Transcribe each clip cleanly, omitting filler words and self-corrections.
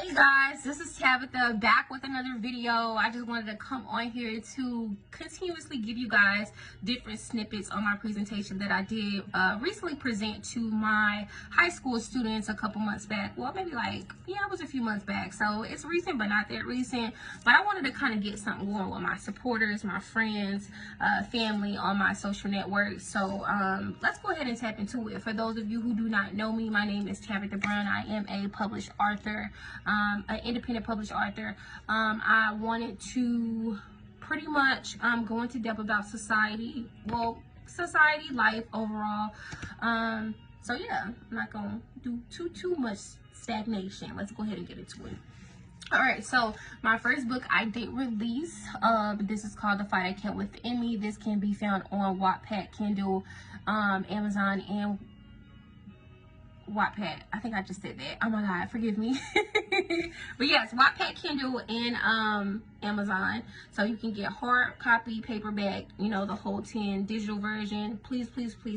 Hey guys, this is Tabitha back with another video. I just wanted to come on here to continuously give you guys different snippets on my presentation that I did recently present to my high school students a couple months back. Well, maybe it was a few months back. So it's recent, but not that recent. But I wanted to kind of get something going with my supporters, my friends, family on my social networks. So let's go ahead and tap into it. For those of you who do not know me, my name is Tabitha Brown. I am a published author. An independent published author. I wanted to pretty much go into depth about society, life overall. So yeah, I'm not gonna do too much stagnation. Let's go ahead and get into it. All right, so my first book I did release. This is called The Fight I Kept Within Me. This can be found on Wattpad, Kindle, Amazon, and Wattpad. I think I just said that. Oh my God, forgive me. But yes, Wattpad, Kindle, and Amazon. So you can get hard copy, paperback, the whole 10 digital version. Please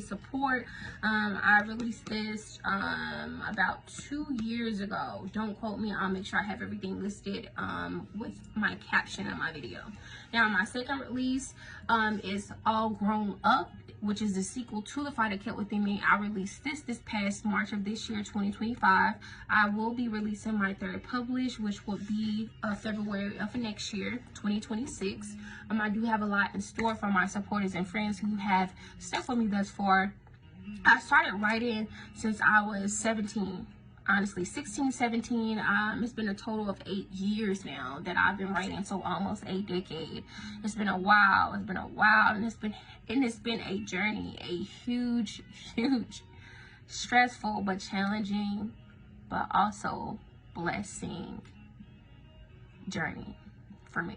support. I released this about 2 years ago. Don't quote me. I'll make sure I have everything listed with my caption in my video. Now my second release is All Grown Up, which is the sequel to The Fight I Kept Within Me. I released this past March of this year, 2025. I will be releasing my third publish, which will be February of next year, 2026. I do have a lot in store for my supporters and friends who have stuck with me thus far. I started writing since I was 17. Honestly, 16, 17. It's been a total of 8 years now that I've been writing, so almost a decade. It's been a while. And it's been a journey, a huge stressful but challenging but also blessing journey for me.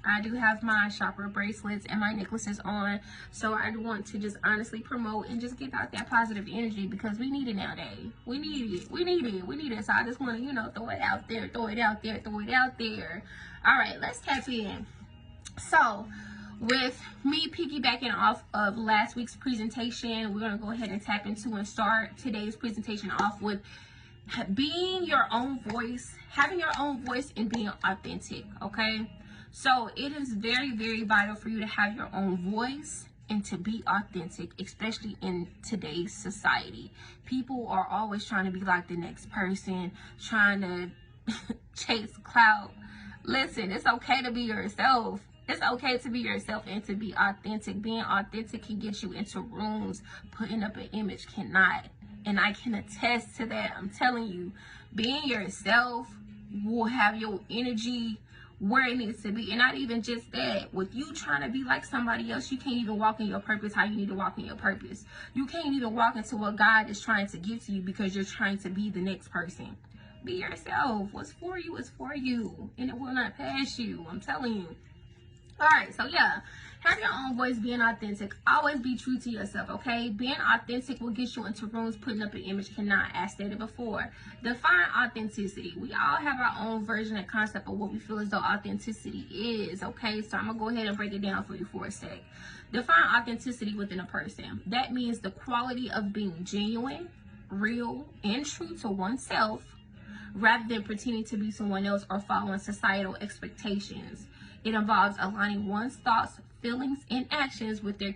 I do have my chakra bracelets and my necklaces on, so I want to just honestly promote and just give out that positive energy, because we need it nowadays. We need it. So I just want to, throw it out there. All right, let's tap in. So with me piggybacking off of last week's presentation, we're going to go ahead and tap into and start today's presentation off with being your own voice, having your own voice, and being authentic. Okay, so it is very vital for you to have your own voice and to be authentic, especially in today's society. People are always trying to be like the next person, trying to chase clout. Listen, it's okay to be yourself. It's okay to be yourself and to be authentic. Being authentic can get you into rooms. Putting up an image cannot. And I can attest to that. I'm telling you, being yourself will have your energy where it needs to be. And not even just that. With you trying to be like somebody else, you can't even walk in your purpose how you need to walk in your purpose. You can't even walk into what God is trying to give to you because you're trying to be the next person. Be yourself. What's for you is for you. And it will not pass you. I'm telling you. All right, so yeah, have your own voice, being authentic. Always be true to yourself, okay? Being authentic will get you into rooms. Putting up an image cannot, as stated before. Define authenticity. We all have our own version and concept of what we feel as though authenticity is, okay? So I'm going to go ahead and break it down for you for a sec. Define authenticity within a person. That means the quality of being genuine, real, and true to oneself, rather than pretending to be someone else or following societal expectations. It involves aligning one's thoughts, feelings, and actions with their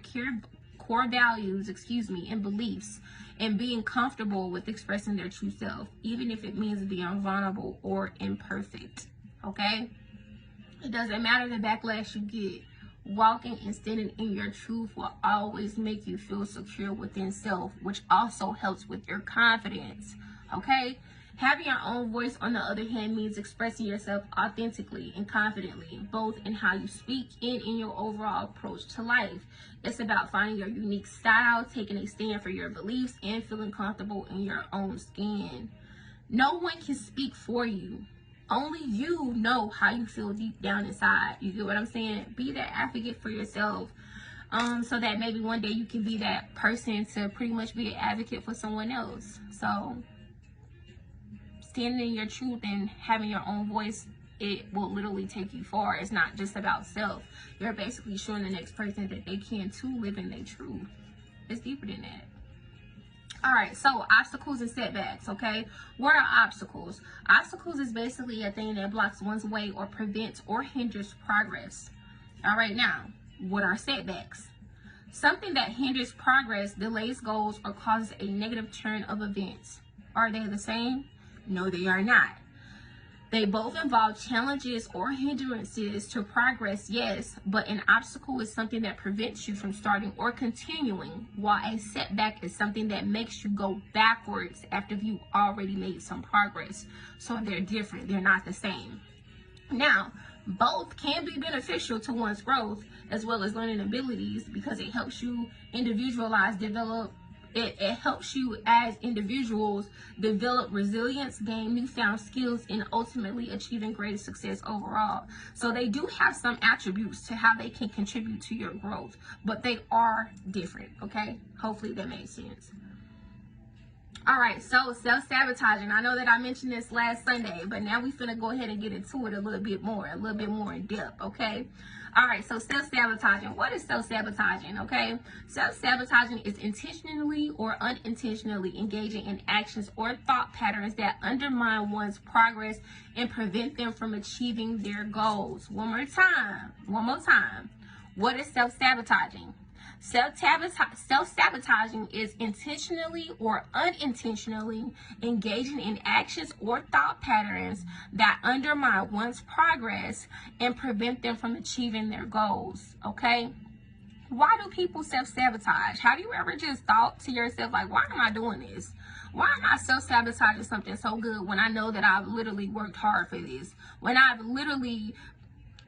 core values, and beliefs, and being comfortable with expressing their true self, even if it means being vulnerable or imperfect. Okay? It doesn't matter the backlash you get. Walking and standing in your truth will always make you feel secure within self, which also helps with your confidence. Okay? Having your own voice, on the other hand, means expressing yourself authentically and confidently, both in how you speak and in your overall approach to life. It's about finding your unique style, taking a stand for your beliefs, and feeling comfortable in your own skin. No one can speak for you. Only you know how you feel deep down inside. You get what I'm saying? Be that advocate for yourself. So that maybe one day you can be that person to pretty much be an advocate for someone else. So standing in your truth and having your own voice, it will literally take you far. It's not just about self. You're basically showing the next person that they can too live in their truth. It's deeper than that. All right, so obstacles and setbacks, okay? What are obstacles? Obstacles is basically a thing that blocks one's way or prevents or hinders progress. All right, now, what are setbacks? Something that hinders progress, delays goals, or causes a negative turn of events. Are they the same? No, they are not. They both involve challenges or hindrances to progress, yes, but an obstacle is something that prevents you from starting or continuing, while a setback is something that makes you go backwards after you already made some progress. So they're different, they're not the same. Now, both can be beneficial to one's growth as well as learning abilities because it helps you individualize, develop. It helps you as individuals develop resilience, gain newfound skills, and ultimately achieving greater success overall. So they do have some attributes to how they can contribute to your growth, but they are different, okay? Hopefully that makes sense. All right, so self-sabotaging. I know that I mentioned this last Sunday, but now we're finna go ahead and get into it a little bit more in depth, okay? All right, so self-sabotaging. What is self-sabotaging, okay? Self-sabotaging is intentionally or unintentionally engaging in actions or thought patterns that undermine one's progress and prevent them from achieving their goals. One more time. What is self-sabotaging? Self-sabotaging is intentionally or unintentionally engaging in actions or thought patterns that undermine one's progress and prevent them from achieving their goals, okay? Why do people self-sabotage? Have you ever just thought to yourself, like, why am I doing this? Why am I self-sabotaging something so good when I know that I've literally worked hard for this? When I've literally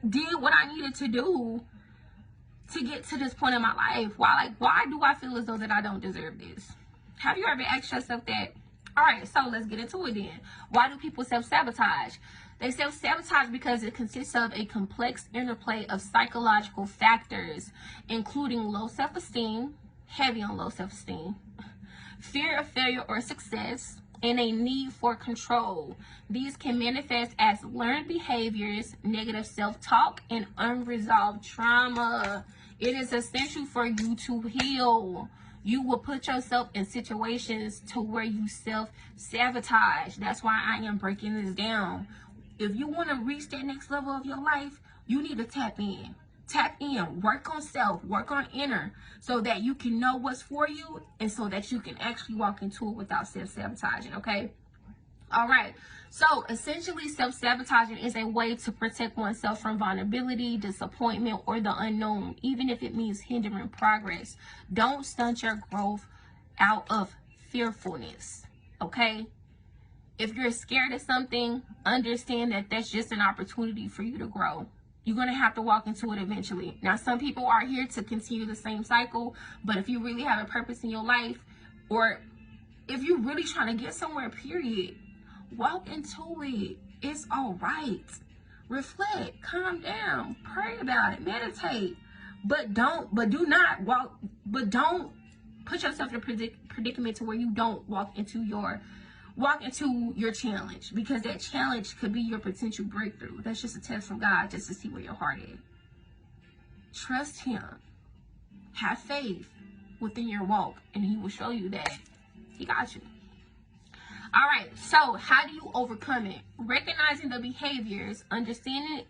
did what I needed to do to get to this point in my life? Why do I feel as though that I don't deserve this? Have you ever asked yourself that? All right, so let's get into it then. Why do people self-sabotage? They self-sabotage because it consists of a complex interplay of psychological factors, including low self-esteem, heavy on low self-esteem, fear of failure or success, and a need for control. These can manifest as learned behaviors, negative self-talk, and unresolved trauma. It is essential for you to heal. You will put yourself in situations to where you self-sabotage. That's why I am breaking this down. If you want to reach that next level of your life, you need to tap in. Tap in, work on self, work on inner, so that you can know what's for you and so that you can actually walk into it without self-sabotaging, okay? All right, so essentially self-sabotaging is a way to protect oneself from vulnerability, disappointment, or the unknown, even if it means hindering progress. Don't stunt your growth out of fearfulness, okay? If you're scared of something, understand that that's just an opportunity for you to grow. You're going to have to walk into it eventually. Now, some people are here to continue the same cycle, but if you really have a purpose in your life, or if you're really trying to get somewhere, period, walk into it. It's all right. Reflect, calm down, pray about it, meditate, but don't put yourself in a predicament to where you don't walk into your challenge, because that challenge could be your potential breakthrough. That's just a test from God, just to see where your heart is. Trust him. Have faith within your walk, and he will show you that he got you. All right, so how do you overcome it? Recognizing the behaviors, understanding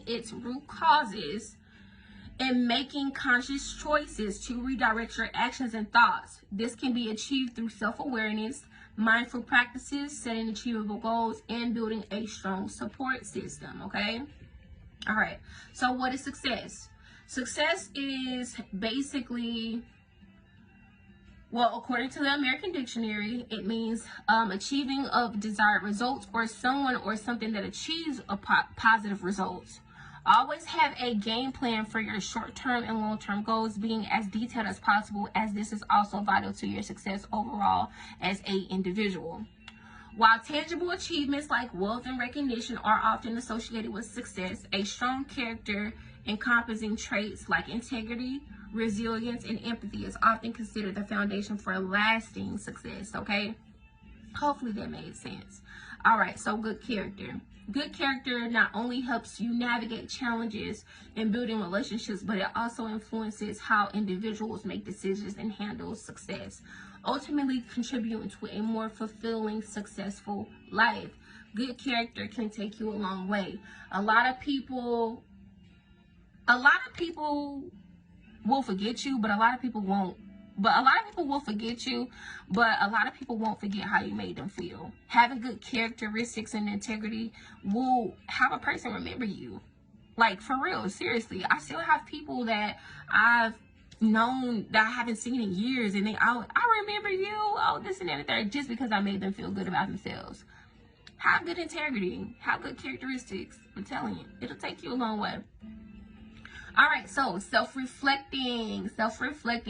its root causes, and making conscious choices to redirect your actions and thoughts. This can be achieved through self-awareness, mindful practices, setting achievable goals, and building a strong support system, okay? All right, so what is success? Success is basically, well, according to the American Dictionary, it means achieving of desired results, or someone or something that achieves a positive results. Always have a game plan for your short-term and long-term goals, being as detailed as possible, as this is also vital to your success overall as an individual. While tangible achievements like wealth and recognition are often associated with success, a strong character encompassing traits like integrity, resilience, and empathy is often considered the foundation for lasting success, okay? Hopefully that made sense. All right, so good character. Good character not only helps you navigate challenges and building relationships, but it also influences how individuals make decisions and handle success. ultimately contributing to a more fulfilling, successful life. Good character can take you a long way. A lot of people will forget you, but a lot of people won't. But a lot of people will forget you, but a lot of people won't forget how you made them feel. Having good characteristics and integrity will have a person remember you. Like, for real, seriously. I still have people that I've known that I haven't seen in years, and I remember you, oh, this and that and third, just because I made them feel good about themselves. Have good integrity, have good characteristics. I'm telling you, it'll take you a long way. All right, so self-reflecting.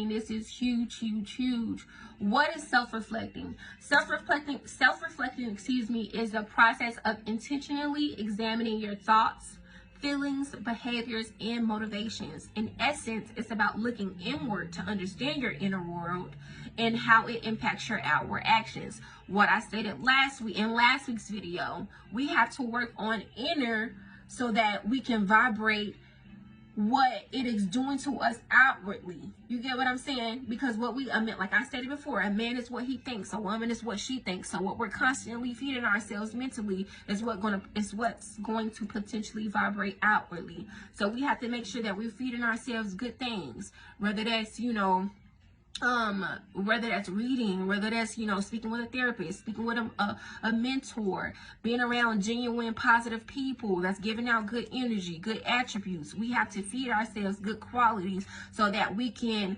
This is huge, huge, huge. What is self-reflecting? Self-reflecting, is the process of intentionally examining your thoughts, feelings, behaviors, and motivations. In essence, it's about looking inward to understand your inner world and how it impacts your outward actions. What I stated in last week's video, we have to work on inner so that we can vibrate what it is doing to us outwardly. You get what I'm saying? Because like I stated before, a man is what he thinks, a woman is what she thinks. So what we're constantly feeding ourselves mentally is what's going to potentially vibrate outwardly. So we have to make sure that we're feeding ourselves good things, whether that's, whether that's reading, whether that's, speaking with a therapist, speaking with a mentor, being around genuine positive people that's giving out good energy, good attributes. We have to feed ourselves good qualities so that we can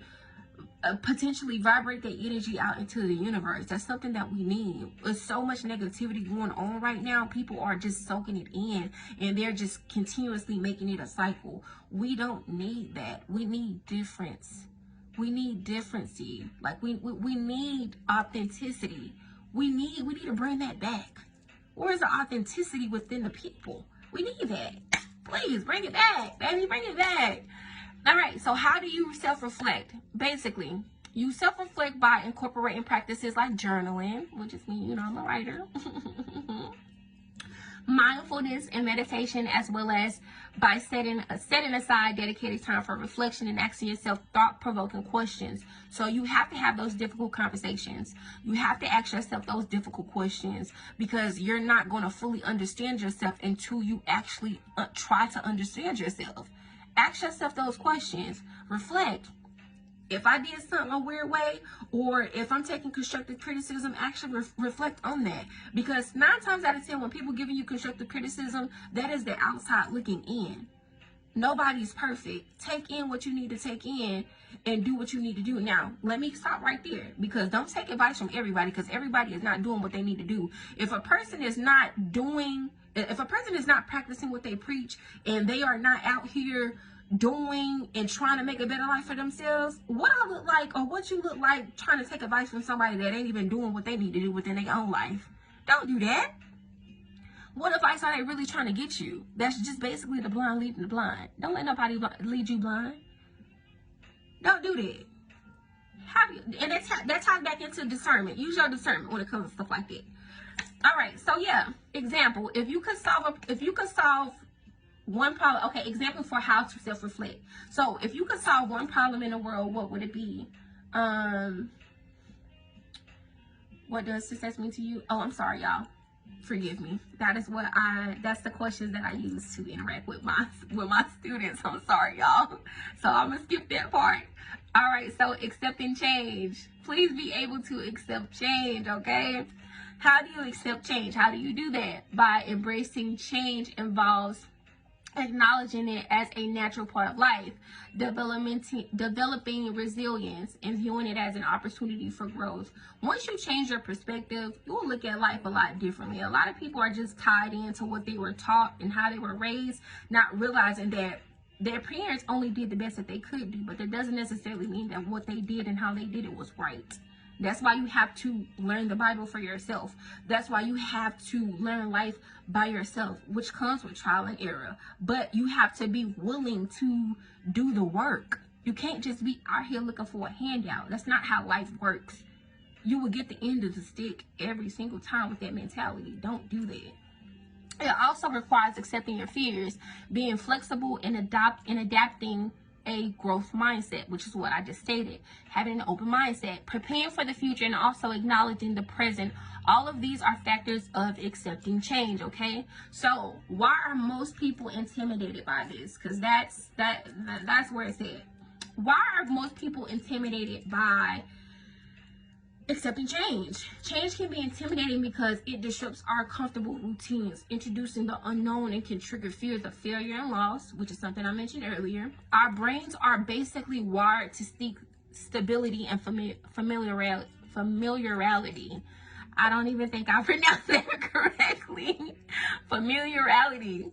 potentially vibrate that energy out into the universe. That's something that we need. There's so much negativity going on right now. People are just soaking it in, and they're just continuously making it a cycle. We don't need that. We need difference. We need differency. Like we need authenticity. We need to bring that back. Where's the authenticity within the people? We need that. Please bring it back, baby. Bring it back. All right. So how do you self-reflect? Basically, you self-reflect by incorporating practices like journaling, which is me. I'm a writer. Mindfulness and meditation, as well as by setting aside dedicated time for reflection and asking yourself thought-provoking questions. So you have to have those difficult conversations. You have to ask yourself those difficult questions, because you're not going to fully understand yourself until you actually try to understand yourself. Ask yourself those questions. Reflect. If I did something a weird way, or if I'm taking constructive criticism, actually reflect on that. Because 9 times out of 10, when people giving you constructive criticism, that is the outside looking in. Nobody's perfect. Take in what you need to take in and do what you need to do. Now, let me stop right there, because don't take advice from everybody, because everybody is not doing what they need to do. If a person is not practicing what they preach, and they are not out here doing and trying to make a better life for themselves, what I look like, or what you look like trying to take advice from somebody that ain't even doing what they need to do within their own life. Don't do that. What advice are they really trying to get you? That's just basically the blind leading the blind. Don't let nobody lead you blind. Don't do that. And that ties back into discernment. Use your discernment when it comes to stuff like that. All right. So yeah, example. If you could solve one problem. Okay, example for how to self-reflect. So if you could solve one problem in the world, what would it be? What does success mean to you? Oh, I'm sorry, y'all. Forgive me. That's the questions that I use to interact with my students. I'm sorry, y'all. So I'm gonna skip that part. All right, so accepting change. Please be able to accept change, okay? How do you accept change? How do you do that? By embracing change involves acknowledging it as a natural part of life, developing resilience, and viewing it as an opportunity for growth. Once you change your perspective, you will look at life a lot differently. A lot of people are just tied into what they were taught and how they were raised, not realizing that their parents only did the best that they could do, but that doesn't necessarily mean that what they did and how they did it was right. That's why you have to learn the Bible for yourself. That's why you have to learn life by yourself, which comes with trial and error. But you have to be willing to do the work. You can't just be out here looking for a handout. That's not how life works. You will get the end of the stick every single time with that mentality. Don't do that. It also requires accepting your fears, being flexible and adapting a growth mindset, which is what I just stated. Having an open mindset, preparing for the future, and also acknowledging the present. All of these are factors of accepting change, okay? So why are most people intimidated by this? Because that's where it's at. Why are most people intimidated by accepting change? Change can be intimidating because it disrupts our comfortable routines, introducing the unknown, and can trigger fears of failure and loss, which is something I mentioned earlier. Our brains are basically wired to seek stability and familiarity. I don't even think I pronounced that correctly. Familiarity.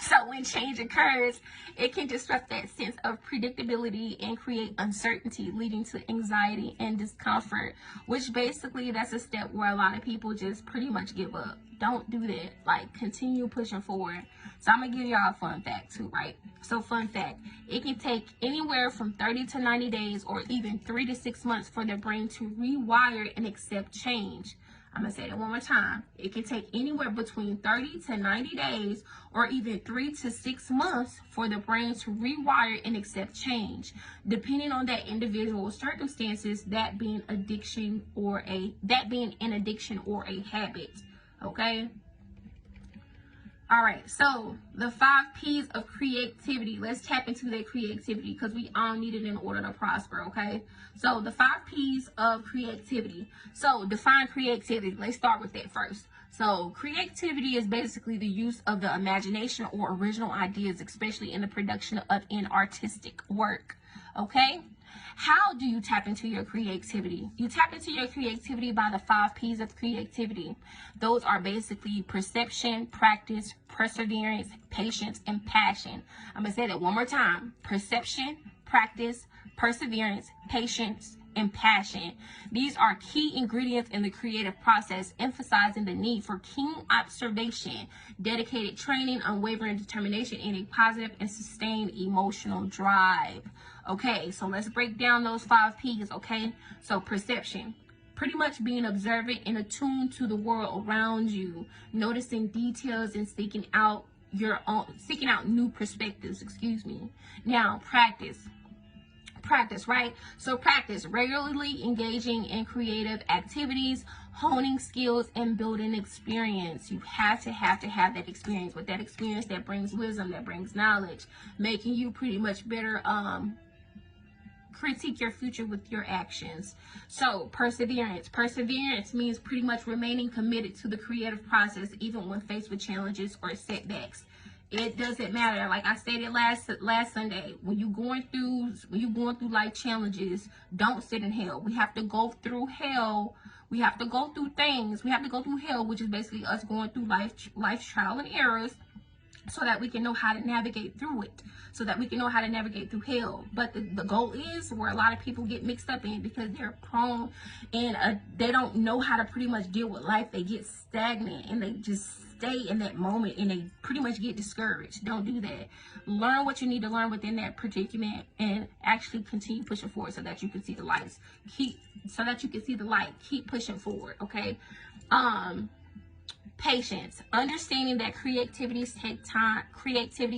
So when change occurs, it can disrupt that sense of predictability and create uncertainty, leading to anxiety and discomfort, which basically that's a step where a lot of people just pretty much give up. Don't do that. Like, continue pushing forward. So I'm going to give y'all a fun fact too, right? So fun fact, it can take anywhere from 30 to 90 days or even 3 to 6 months for the brain to rewire and accept change. I'm going to say that one more time. It can take anywhere between 30 to 90 days or even 3 to 6 months for the brain to rewire and accept change, depending on that individual circumstances, that being an addiction or a habit. Okay? All right, so the 5 P's of creativity. Let's tap into that creativity because we all need it in order to prosper, okay? So the 5 P's of creativity. So define creativity. Let's start with that first. So creativity is basically the use of the imagination or original ideas, especially in the production of an artistic work, okay? How do you tap into your creativity? You tap into your creativity by the 5 P's of creativity. Those are basically perception, practice, perseverance, patience, and passion. I'm going to say that one more time. Perception, practice, perseverance, patience, and passion. These are key ingredients in the creative process, emphasizing the need for keen observation, dedicated training, unwavering determination, and a positive and sustained emotional drive. Okay, so let's break down those 5 P's, okay? So perception, pretty much being observant and attuned to the world around you, noticing details and seeking out new perspectives, Now, practice, right? So practice, regularly engaging in creative activities, honing skills, and building experience. You have to have that experience. With that experience, that brings wisdom, that brings knowledge, making you pretty much better critique your future with your actions. So perseverance means pretty much remaining committed to the creative process even when faced with challenges or setbacks. It doesn't matter. Like I stated last Sunday, when you're going through life challenges, don't sit in hell. We have to go through hell. We have to go through things. We have to go through hell, which is basically us going through life's trial and errors, so that we can know how to navigate through it, so that we can know how to navigate through hell. But the goal is where a lot of people get mixed up in, because they're prone and they don't know how to pretty much deal with life. They get stagnant and they just stay in that moment and they pretty much get discouraged. Don't do that. Learn what you need to learn within that predicament and actually continue pushing forward so that you can see the lights. Keep pushing forward, okay? Patience, understanding that creativity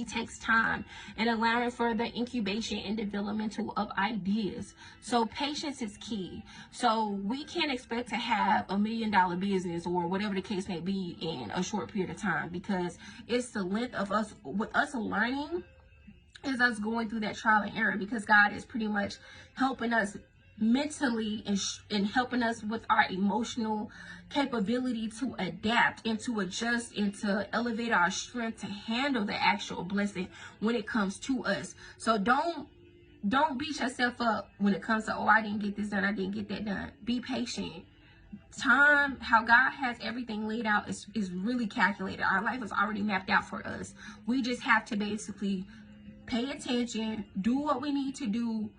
takes time and allowing for the incubation and developmental of ideas. So patience is key. So we can't expect to have $1 million business or whatever the case may be in a short period of time, because it's the length of us learning, is us going through that trial and error, because God is pretty much helping us mentally and helping us with our emotional capability to adapt and to adjust and to elevate our strength to handle the actual blessing when it comes to us. So don't beat yourself up when it comes to, oh, I didn't get this done, I didn't get that done. Be patient. Time, how God has everything laid out is really calculated. Our life is already mapped out for us. We just have to basically pay attention, do what we need to do,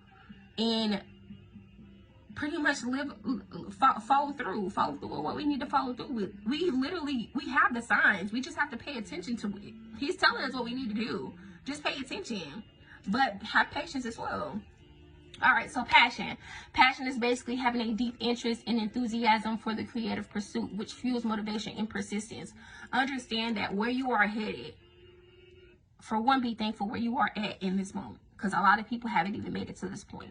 and pretty much follow through what we need to follow through with. We have the signs. We just have to pay attention to it. He's telling us what we need to do. Just pay attention, but have patience as well. All right, so passion is basically having a deep interest and enthusiasm for the creative pursuit, which fuels motivation and persistence. Understand that where you are headed, for one, be thankful where you are at in this moment, because a lot of people haven't even made it to this point.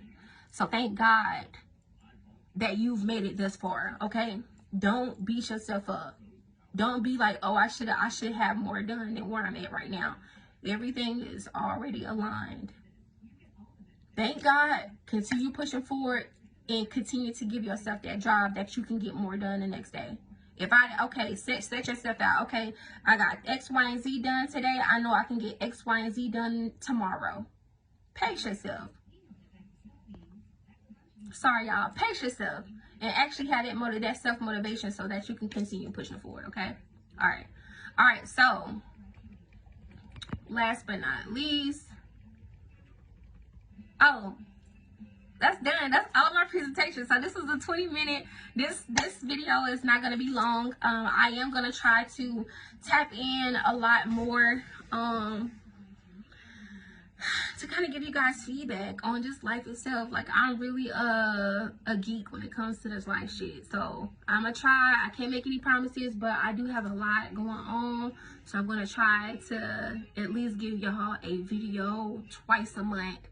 So thank God that you've made it this far, okay? Don't beat yourself up. Don't be like, oh, I should have more done than where I'm at right now. Everything is already aligned. Thank God. Continue pushing forward and continue to give yourself that job that you can get more done the next day. Set yourself out. Okay, I got X, Y, and Z done today. I know I can get X, Y, and Z done tomorrow. Pace yourself. Sorry, y'all. Pace yourself. And actually have that self-motivation so that you can continue pushing forward, okay? All right, so last but not least, that's done. That's all of my presentation. So this is a 20-minute. This video is not going to be long. I am going to try to tap in a lot more to kind of give you guys feedback on just life itself. Like, I'm really a geek when it comes to this life shit. So I'm gonna try. I can't make any promises, but I do have a lot going on. So I'm gonna try to at least give y'all a video twice a month.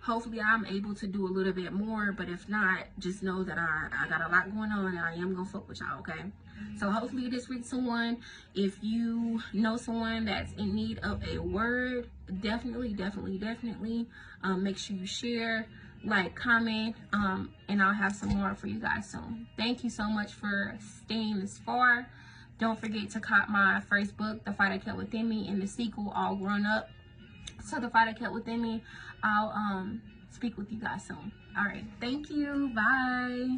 Hopefully I'm able to do a little bit more, but if not, just know that I got a lot going on and I am gonna fuck with y'all, okay? So hopefully this reads someone. If you know someone that's in need of a word, definitely make sure you share, like, comment, and I'll have some more for you guys soon. Thank you so much for staying this far. Don't forget to cop my first book, The Fight I Kept Within Me, and the sequel, All Grown Up. So The Fight I Kept Within Me. I'll speak with you guys soon. All right, thank you. Bye.